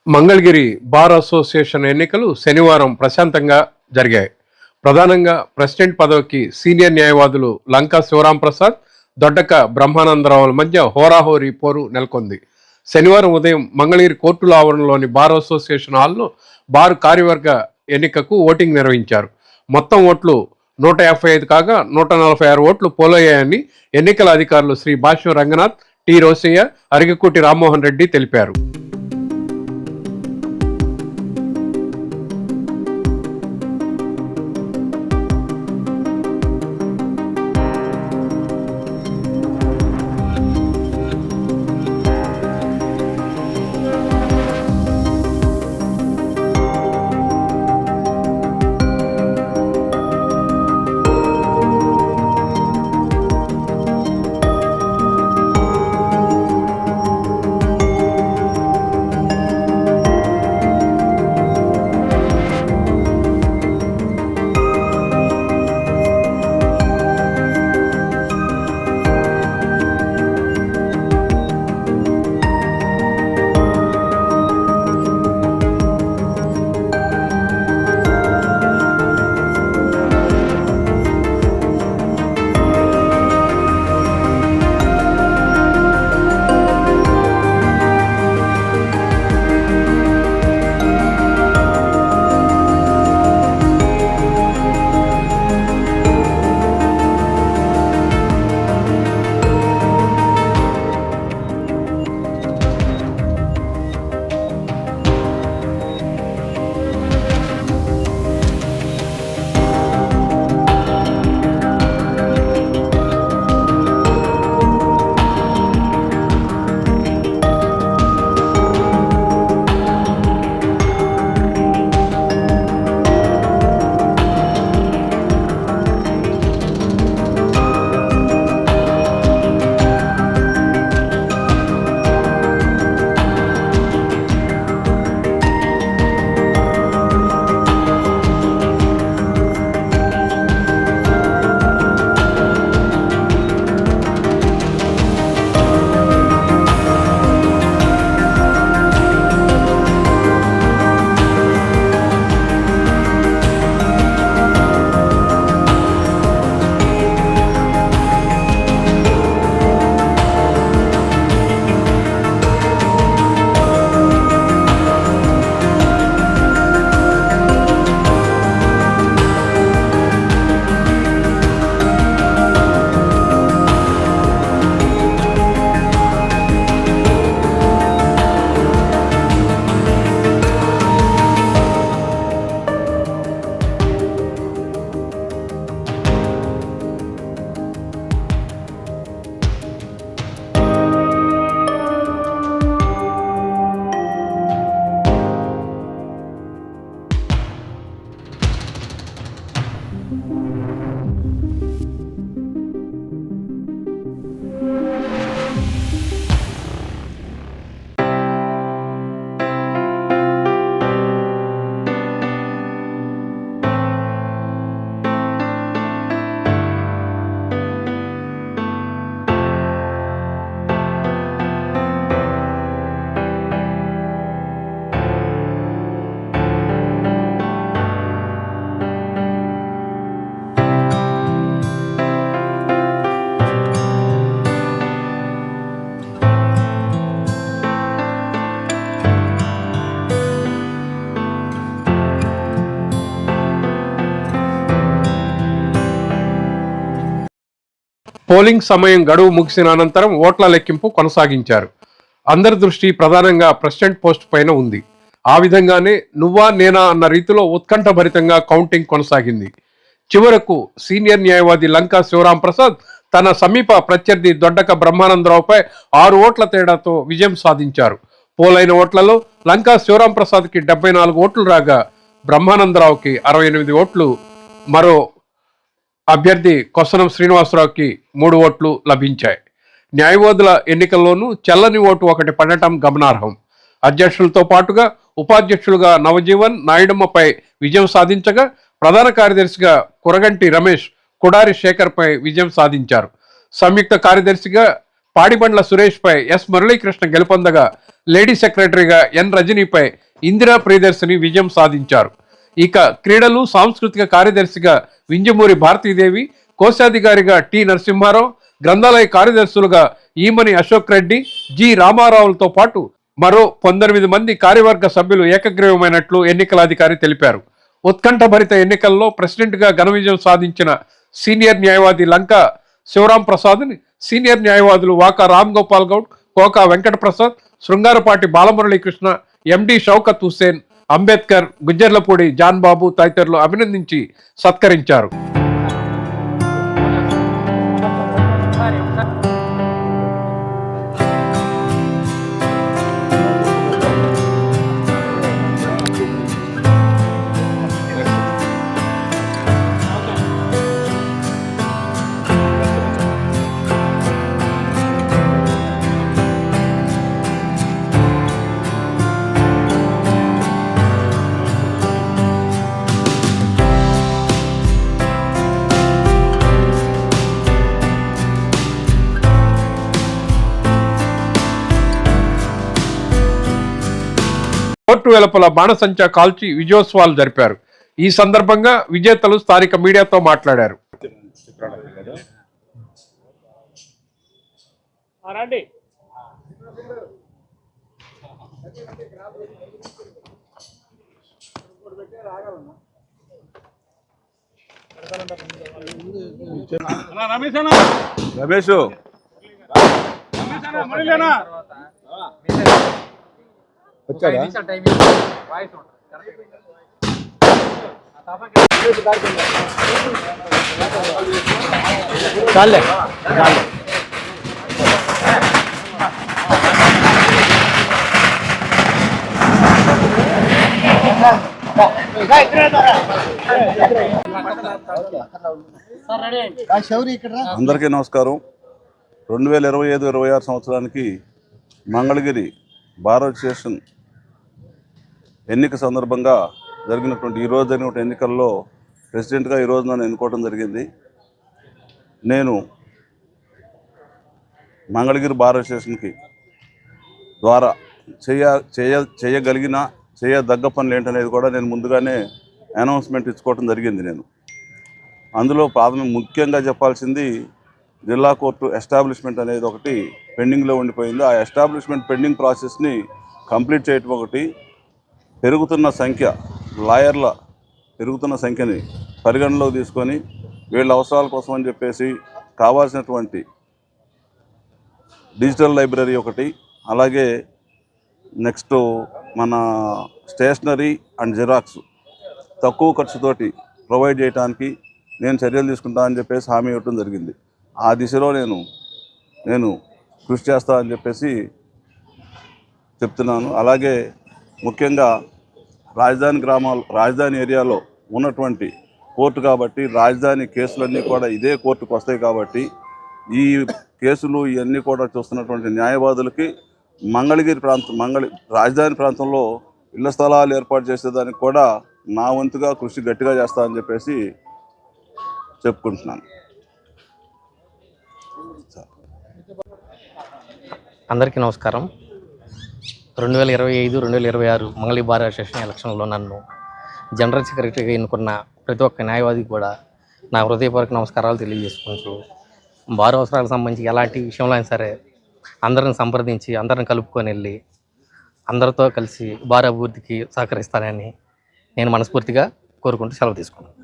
Mangalagiri bar association ఎన్నికలు శనివారం ప్రశాంతంగా జరిగాయి. ప్రధానంగా ప్రెసిడెంట్ పదవికి సీనియర్ న్యాయవాదులు లంకా శివరాంప్రసాద్, దొడ్డక బ్రహ్మానందరావుల మధ్య హోరాహోరీ పోరు నెలకొంది. శనివారం ఉదయం మంగళగిరి కోర్టుల ఆవరణలోని బార్ అసోసియేషన్ హాల్లో బార్ కార్యవర్గ ఎన్నికకు ఓటింగ్ నిర్వహించారు. మొత్తం ఓట్లు 155 కాగా 146 ఓట్లు పోలయ్యాయని ఎన్నికల అధికారులు శ్రీ భాష్యం రంగనాథ్, టి రోసయ్య, అరిగకుటి రామ్మోహన్ రెడ్డి తెలిపారు. పోలింగ్ సమయం గడువు ముగిసిన అనంతరం ఓట్ల లెక్కింపు కొనసాగించారు. అందరి దృష్టి ప్రధానంగా ప్రెసిడెంట్ పోస్ట్ పైన ఉంది. ఆ విధంగానే నువ్వా నేనా అన్న రీతిలో ఉత్కంఠభరితంగా కౌంటింగ్ కొనసాగింది. చివరకు సీనియర్ న్యాయవాది లంకా శివరాంప్రసాద్ తన సమీప ప్రత్యర్థి దొడ్డక బ్రహ్మానందరావుపై 6 ఓట్ల తేడాతో విజయం సాధించారు. పోలైన ఓట్లలో లంకా శివరాంప్రసాద్కి 74 ఓట్లు రాగా బ్రహ్మానందరావుకి 68 ఓట్లు, మరో అభ్యర్థి కొసనం శ్రీనివాసరావుకి 3 ఓట్లు లభించాయి. న్యాయవాదుల ఎన్నికల్లోనూ చెల్లని ఓటు ఒకటి పడటం గమనార్హం. అధ్యక్షులతో పాటుగా ఉపాధ్యక్షులుగా నవజీవన్ నాయుడమ్మపై విజయం సాధించగా ప్రధాన కార్యదర్శిగా కురగంటి రమేష్, కుడారి శేఖర్పై విజయం సాధించారు. సంయుక్త కార్యదర్శిగా పాడిబండ్ల సురేష్పై ఎస్ మురళీకృష్ణ గెలుపొందగా లేడీ సెక్రటరీగా ఎన్ రజనీపై ఇందిరా ప్రియదర్శిని విజయం సాధించారు. ఇక క్రీడలు సాంస్కృతిక కార్యదర్శిగా వింజమూరి భారతీదేవి, కోశాధికారిగా టి నరసింహారావు, గ్రంథాలయ కార్యదర్శులుగా ఈమని అశోక్ రెడ్డి, జి రామారావులతో పాటు మరో 19 మంది కార్యవర్గ సభ్యులు ఏకగ్రీవమైనట్లు ఎన్నికల అధికారి తెలిపారు. ఉత్కంఠభరిత ఎన్నికల్లో ప్రెసిడెంట్గా ఘన విజయం సాధించిన సీనియర్ న్యాయవాది లంకా శివరాం ప్రసాద్ని సీనియర్ న్యాయవాదులు వాకా రామ్ గోపాల్ గౌడ్, కోకా వెంకట ప్రసాద్, శృంగారపాటి బాలమురళీకృష్ణ, ఎండి షౌకత్ హుస్సేన్, అంబేద్కర్, గుజ్జర్లపూడి జాన్ బాబు తదితరులు అభినందించి సత్కరించారు. కోర్టు వెలుపల బాణసంచా కాల్చి విజయోత్సవాలు జరిపారు. ఈ సందర్భంగా విజేతలు స్థానిక మీడియాతో మాట్లాడారు. రమేష్ చాలే అందరికీ నమస్కారం. 2025-26 సంవత్సరానికి మంగళగిరి బార్ అసోసియేషన్ ఎన్నిక సందర్భంగా ఈరోజు జరిగినటువంటి ఎన్నికల్లో ప్రెసిడెంట్గా ఈరోజు నన్ను ఎన్నుకోవడం జరిగింది. నేను మంగళగిరి బార్ అసోసియేషన్కి ద్వారా చేయదగ్గ పనులు ఏంటనేది కూడా నేను ముందుగానే అనౌన్స్మెంట్ ఇచ్చుకోవడం జరిగింది. అందులో ముఖ్యంగా చెప్పాల్సింది జిల్లా కోర్టు ఎస్టాబ్లిష్మెంట్ అనేది ఒకటి పెండింగ్లో ఉండిపోయింది. ఆ ఎస్టాబ్లిష్మెంట్ పెండింగ్ ప్రాసెస్ని కంప్లీట్ చేయటం ఒకటి, పెరుగుతున్న సంఖ్యని పరిగణలోకి తీసుకొని వీళ్ళ అవసరాల కోసం అని చెప్పేసి కావాల్సినటువంటి డిజిటల్ లైబ్రరీ ఒకటి, అలాగే నెక్స్ట్ మన స్టేషనరీ అండ్ జిరాక్స్ తక్కువ ఖర్చుతోటి ప్రొవైడ్ చేయడానికి నేను చర్యలు తీసుకుంటానని చెప్పేసి హామీ ఇవ్వడం జరిగింది. ఆ దిశలో నేను కృషి చేస్తానని చెప్పేసి చెప్తున్నాను. అలాగే ముఖ్యంగా రాజధాని ఏరియాలో ఉన్నటువంటి కోర్టు కాబట్టి రాజధాని కేసులన్నీ కూడా ఇదే కోర్టుకు వస్తాయి కాబట్టి ఈ కేసులు ఇవన్నీ కూడా చూస్తున్నటువంటి న్యాయవాదులకి రాజధాని ప్రాంతంలో ఇళ్ల స్థలాలు ఏర్పాటు చేసేదానికి కూడా నా వంతుగా కృషి గట్టిగా చేస్తానని చెప్పేసి చెప్పుకుంటున్నాను. అందరికీ నమస్కారం. 2025-2026 మంగళగిరి బార్ అసోసియేషన్ ఎలక్షన్లో నన్ను జనరల్ సెక్రటరీగా ఎన్నుకున్న ప్రతి ఒక్క న్యాయవాదికి కూడా నా హృదయపూర్వక నమస్కారాలు తెలియజేసుకుంటూ, బార్ అవసరాలకు సంబంధించి ఎలాంటి విషయంలో అయినా సరే అందరిని సంప్రదించి అందరిని కలుపుకొని వెళ్ళి అందరితో కలిసి బార్ అభివృద్ధికి సహకరిస్తానని నేను మనస్ఫూర్తిగా కోరుకుంటూ సెలవు తీసుకున్నాను.